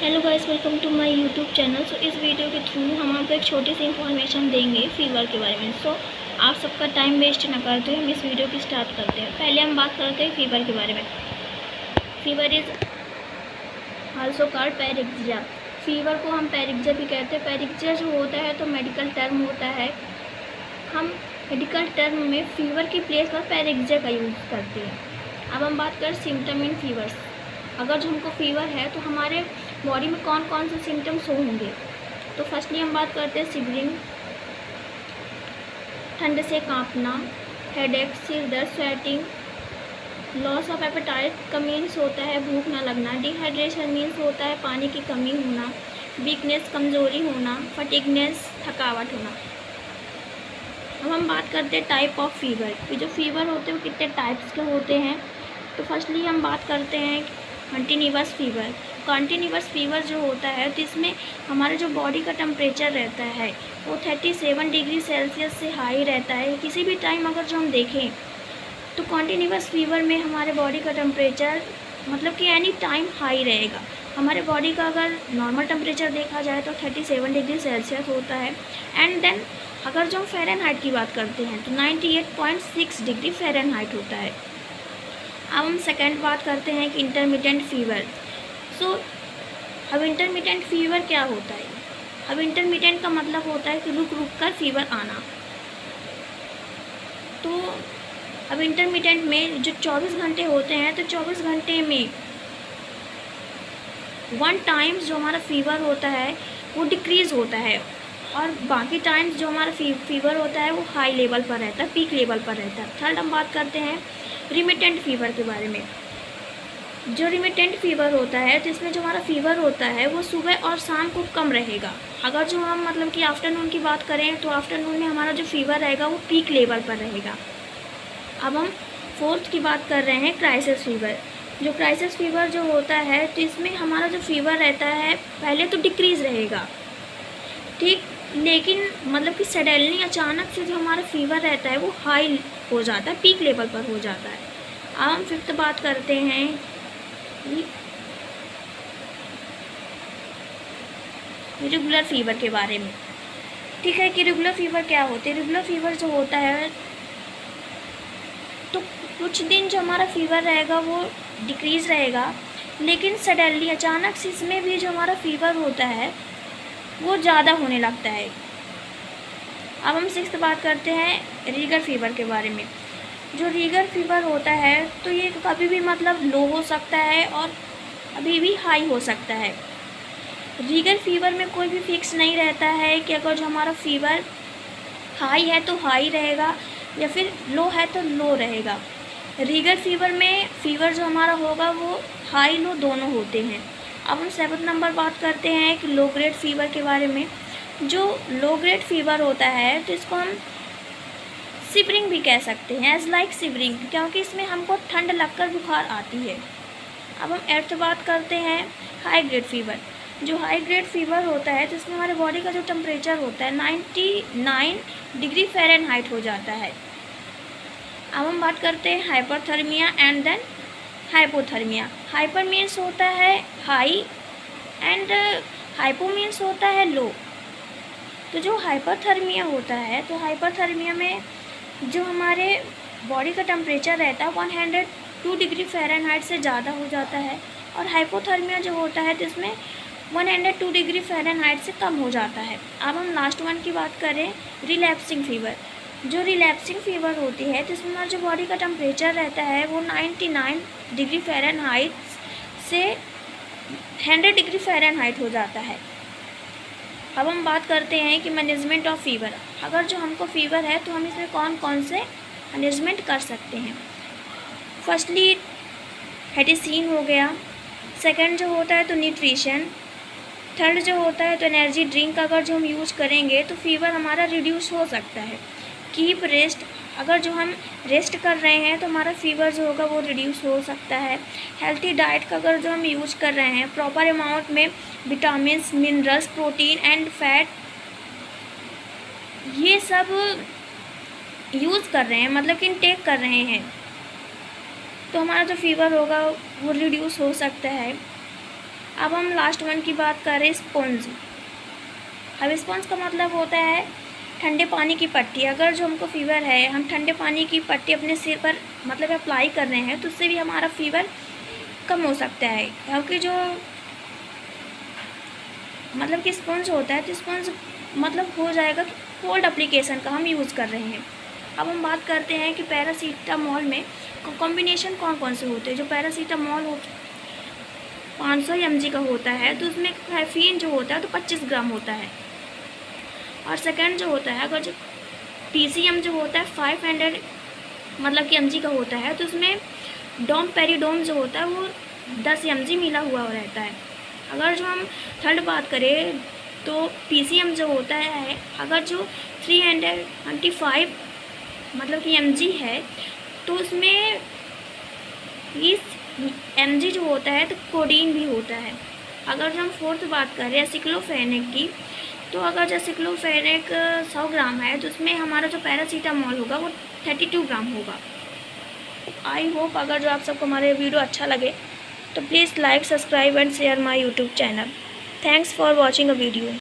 Hello guys, welcome to my YouTube channel. So इस video के through हम आपको एक छोटी सी इन्फॉर्मेशन देंगे फीवर के बारे में। सो आप सबका टाइम वेस्ट ना करते हुए हम इस वीडियो की स्टार्ट करते हैं। पहले हम बात करते हैं फीवर के बारे में। Fever is also called pyrexia. Fever को हम पैरिक्सिया भी कहते हैं। पैरिक्सिया जो होता है तो मेडिकल टर्म होता है। हम मेडिकल टर्म में फीवर की प्लेस पर पैरिक्सिया का यूज़ करते हैं। अब हम बात करें सिम्टम इन फीवर्स। अगर जो हमको फीवर है तो हमारे बॉडी में कौन कौन से सिम्टम्स होंगे। तो फर्स्टली हम बात करते हैं शिवरिंग, ठंड से कांपना, हेडेक, सिर दर्द, स्वेटिंग, लॉस ऑफ एपेटाइट का मीन्स होता है भूख ना लगना, डिहाइड्रेशन मीन्स होता है पानी की कमी होना, वीकनेस कमज़ोरी होना, फटीगनेस थकावट होना। अब हम बात करते हैं टाइप ऑफ फीवर कि जो फीवर होते हैं वो कितने टाइप्स के होते हैं। तो फर्स्टली हम बात करते हैं कंटिन्यूअस फीवर। कंटिन्यूअस फीवर जो होता है तो इसमें हमारे जो बॉडी का टेम्परेचर रहता है वो 37 डिग्री सेल्सियस से हाई रहता है किसी भी टाइम। अगर जो हम देखें तो कंटिन्यूअस फीवर में हमारे बॉडी का टेम्परेचर मतलब कि एनी टाइम हाई रहेगा। हमारे बॉडी का अगर नॉर्मल टेम्परेचर देखा जाए तो 37 डिग्री सेल्सियस होता है। एंड देन अगर जो हम फ़ारेनहाइट की बात करते हैं तो 98.6 डिग्री फ़ारेनहाइट होता है। अब हम सेकेंड बात करते हैं कि इंटरमिटेंट फीवर। सो अब इंटरमिटेंट फीवर क्या होता है। अब इंटरमिटेंट का मतलब होता है कि रुक रुक कर फीवर आना। तो अब इंटरमिटेंट में जो 24 घंटे होते हैं तो 24 घंटे में 1 टाइम्स जो हमारा फीवर होता है वो डिक्रीज़ होता है और बाकी टाइम्स जो हमारा फीवर होता है वो हाई लेवल पर रहता है, पीक लेवल पर रहता है। थर्ड हम बात करते हैं रिमिटेंट फीवर के बारे में। जो रिमिटेंट फीवर होता है तो इसमें जो हमारा फीवर होता है वो सुबह और शाम को कम रहेगा। अगर जो हम मतलब कि आफ्टरनून की बात करें तो आफ्टरनून में हमारा जो फीवर रहेगा वो पीक लेवल पर रहेगा। अब हम फोर्थ की बात कर रहे हैं क्राइसिस फीवर। जो क्राइसिस फीवर जो होता है तो इसमें हमारा जो फीवर रहता है पहले तो डिक्रीज़ रहेगा, ठीक, लेकिन मतलब कि सडनली अचानक से जो हमारा फीवर रहता है वो हाई हो जाता है, पीक लेवल पर हो जाता है। अब हम फिफ्थ बात करते हैं रेगुलर फीवर के बारे में। ठीक है कि रेगुलर फीवर क्या होते हैं। रेगुलर फीवर जो होता है तो कुछ दिन जो हमारा फीवर रहेगा वो डिक्रीज़ रहेगा, लेकिन सडनली अचानक से इसमें भी जो हमारा फीवर होता है वो ज़्यादा होने लगता है। अब हम सिक्स्थ बात करते हैं रीगर फीवर के बारे में। जो रीगर फीवर होता है तो ये कभी भी मतलब लो हो सकता है और अभी भी हाई हो सकता है। रीगर फीवर में कोई भी फिक्स नहीं रहता है कि अगर जो हमारा फीवर हाई है तो हाई रहेगा या फिर लो है तो लो रहेगा। रीगर फीवर में फीवर जो हमारा होगा वो हाई लो दोनों होते हैं। अब हम 7 नंबर बात करते हैं कि लो ग्रेड फीवर के बारे में। जो लो ग्रेड फीवर होता है तो इसको हम शिवरिंग भी कह सकते हैं, एज लाइक शिवरिंग, क्योंकि इसमें हमको ठंड लगकर बुखार आती है। अब हम 8th बात करते हैं हाई ग्रेड फीवर। जो हाई ग्रेड फीवर होता है तो इसमें हमारे बॉडी का जो टेम्परेचर होता है 99 डिग्री फ़ारेनहाइट हो जाता है। अब हम बात करते हैं hyperthermia and then hypothermia. Hyper means होता है हाई एंड हाइपो मीन्स होता है लो। तो जो हाइपरथर्मिया होता है तो हाइपरथर्मिया में जो हमारे बॉडी का टेम्परेचर रहता है 102 डिग्री फ़ारेनहाइट से ज़्यादा हो जाता है और हाइपोथर्मिया जो होता है तो इसमें 102 डिग्री फ़ारेनहाइट से कम हो जाता है। अब हम लास्ट वन की बात करें रिलैप्सिंग फीवर। जो रिलैप्सिंग फीवर होती है तो इसमें हमारा जो बॉडी का टेम्परेचर रहता है वो 99 डिग्री फ़ारेनहाइट से 100 डिग्री फ़ारेनहाइट हो जाता है। अब हम बात करते हैं कि मैनेजमेंट ऑफ फीवर। अगर जो हमको फीवर है तो हम इसमें कौन कौन से मैनेजमेंट कर सकते हैं। फर्स्टली हेडिसिन हो गया, सेकंड जो होता है तो न्यूट्रिशन, थर्ड जो होता है तो एनर्जी ड्रिंक अगर जो हम यूज़ करेंगे तो फीवर हमारा रिड्यूस हो सकता है। कीप रेस्ट, अगर जो हम रेस्ट कर रहे हैं तो हमारा फीवर जो होगा वो रिड्यूस हो सकता है। हेल्थी डाइट का अगर जो हम यूज़ कर रहे हैं प्रॉपर अमाउंट में vitamins, minerals, protein and fat ये सब यूज़ कर रहे हैं मतलब कि इनटेक कर रहे हैं तो हमारा जो फीवर होगा वो रिड्यूस हो सकता है। अब हम लास्ट वन की बात करें, स्पॉन्ज। अब स्पॉन्ज का मतलब होता है ठंडे पानी की पट्टी। अगर जो हमको फ़ीवर है, हम ठंडे पानी की पट्टी अपने सिर पर मतलब अप्लाई कर रहे हैं, तो उससे भी हमारा फ़ीवर कम हो सकता है। क्योंकि जो मतलब कि स्पॉन्ज होता है, तो स्पॉन्ज मतलब हो जाएगा कि कोल्ड एप्लीकेशन का हम यूज़ कर रहे हैं। अब हम बात करते हैं कि पैरासीटामोल में कॉम्बिनेशन कौन कौन से होते हैं। जो पैरासीटामोल 500 mg का होता है, तो उसमें कैफीन जो होता है तो 25 ग्राम होता है। और सेकंड जो होता है, अगर जो PCM जो होता है 500 मतलब कि mg का होता है, तो उसमें डोमपेरिडोम जो होता है वो 10 mg मिला हुआ रहता है। अगर जो हम थर्ड बात करें, तो PCM जो होता है, अगर जो 325 मतलब कि mg है, तो उसमें 20 mg जो होता है तो कोडीन भी होता है। अगर जो हम फोर्थ बात करें एसिक्लोफेनेक की, तो अगर जो एसिक्लोफेनेक 100 ग्राम है, तो उसमें हमारा जो पैरासीटामोल होगा वो 32 ग्राम होगा। आई होप अगर जो आप सबको हमारे वीडियो अच्छा लगे तो please like, subscribe and share my YouTube channel. Thanks for watching a video.